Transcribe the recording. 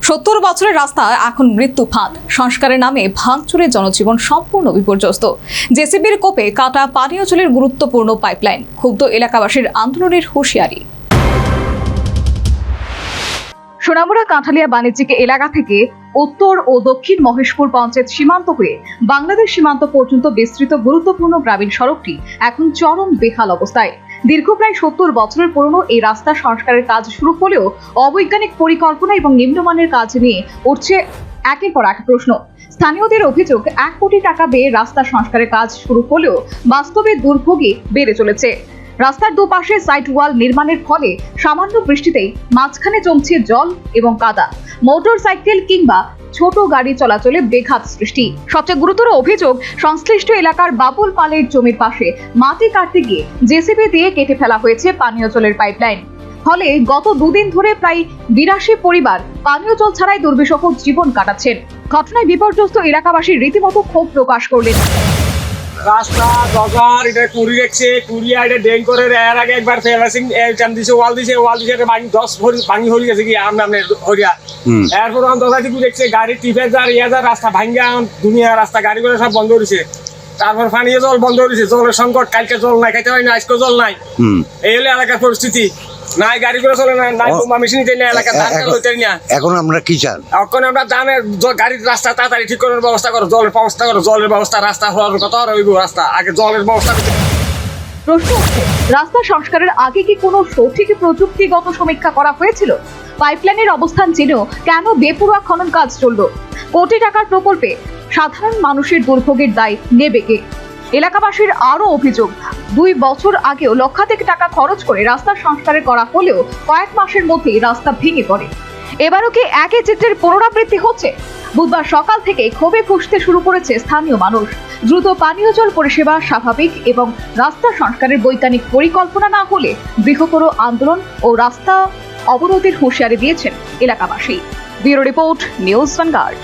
70 বছরের রাস্তা এখন মৃত্যু ফাঁদ। সংস্কারের নামে ভাঙচুরে জনজীবন সম্পূর্ণ বিপর্যস্ত। জেসিবির কোপে কাটা পানীয় জলের গুরুত্বপূর্ণ পাইপলাইন। ক্ষুব্ধ এলাকাবাসীর আন্দোলনের হুঁশিয়ারি। সোনামুড়া কাঁঠালিয়া বাণিজ্যিক এলাকা থেকে উত্তর ও দক্ষিণ মহেশপুর পঞ্চায়েত সীমান্ত হয়ে বাংলাদেশ সীমান্ত পর্যন্ত বিস্তৃত গুরুত্বপূর্ণ গ্রামীণ সড়কটি এখন চরম বেহাল অবস্থায়। দীর্ঘ প্রায় 70 বছরের পুরনো এই রাস্তা সংস্কারের কাজ শুরু হলেও অবৈজ্ঞানিক পরিকল্পনা এবং নিম্নমানের কাজ নিয়ে উঠছে একের পর এক প্রশ্ন। স্থানীয়দের অভিযোগ, 1 কোটি টাকা ব্যয়ে রাস্তা সংস্কারের কাজ শুরু হলেও বাস্তবে দুর্ভোগই বেড়ে চলেছে। রাস্তার দুপাশে সাইড ওয়াল নির্মাণের ফলে সামান্য বৃষ্টিতেই মাঝখানে জমছে জল এবং কাদা। মোটর সাইকেল কিংবা ছোট গাড়ি চলাচলে বেঘাত সৃষ্টি। সবচেয়ে গুরুতর অভিযোগ, সংশ্লিষ্ট এলাকার বাবুল পালের জমির পাশে মাটি কাটতে গিয়ে জেসিবি দিয়ে কেটে ফেলা হয়েছে পানীয় জলের পাইপলাইন। ফলে গত 2 দিন ধরে প্রায় 82 পরিবার পানীয় জল ছাড়াই দুর্বিষহ জীবন কাটাচ্ছেন। ঘটনায় বিপর্যস্ত এলাকাবাসী রীতিমতো ক্ষোভ প্রকাশ করলেন। রাস্তা দরকার, এটা কুড়ি রেখেছে, কুড়িয়া এটা ড্রেন করে এর আগে একবার ফেলাসিং দিছে, ওয়াল দিছে ভাঙি 10 ভাঙি হয়ে গেছে কি আমরা হরিয়া। এরপর দরকার দিকে দেখছে গাড়ি টিপে যার ইয়াজার রাস্তা ভাঙ্গা দুনিয়া রাস্তা গাড়ি করে সব বন্ধ হয়েছে। তারপর পানীয় জল বন্ধ হয়েছে, জলের সংকট, কালকে জল নাই, খাইতে হয় না, আজকে জল নাই। এই হলে এলাকার পরিস্থিতি। নাই গাড়ি করে চলে না, নাই মেশিন না, এলাকার ধান হইতে না। এখন আমরা কি চান? এখন আমরা ধানের গাড়ির রাস্তা তাড়াতাড়ি ঠিক করার ব্যবস্থা করো, জলের ব্যবস্থা করো, জলের ব্যবস্থা, রাস্তা হওয়ার কথা হইব, রাস্তা আগে জলের ব্যবস্থা করতে। প্রশ্ন হচ্ছে, রাস্তা সংস্কারের আগে কি কোনো সঠিক প্রযুক্তিগত সমীক্ষা করা হয়েছিল? পাইপলাইনের অবস্থান জেনেও কেন বেপরোয়া খনন কাজ চলল? কোটি টাকার প্রকল্পে সাধারণ মানুষের দুর্ভোগের দায় নেবে কে? এলাকাবাসীর আরও অভিযোগ, 2 বছর আগেও লক্ষাধিক টাকা খরচ করে রাস্তা সংস্কারের করা হলেও কয়েক মাসের মধ্যেই রাস্তা ভেঙে পড়ে। এবারও কি একই চিত্রের পুনরাবৃত্তি হচ্ছে? বুধবার সকাল থেকে ক্ষোভে ফুঁসতে শুরু করেছে স্থানীয় মানুষ। দ্রুত পানীয় জল পরিষেবা স্বাভাবিক এবং রাস্তা সংস্কারের বৈজ্ঞানিক পরিকল্পনা না হলে বৃহত্তর আন্দোলন ও রাস্তা অবরোধের হুঁশিয়ারি দিয়েছেন এলাকাবাসী। Bureau report, news vanguard.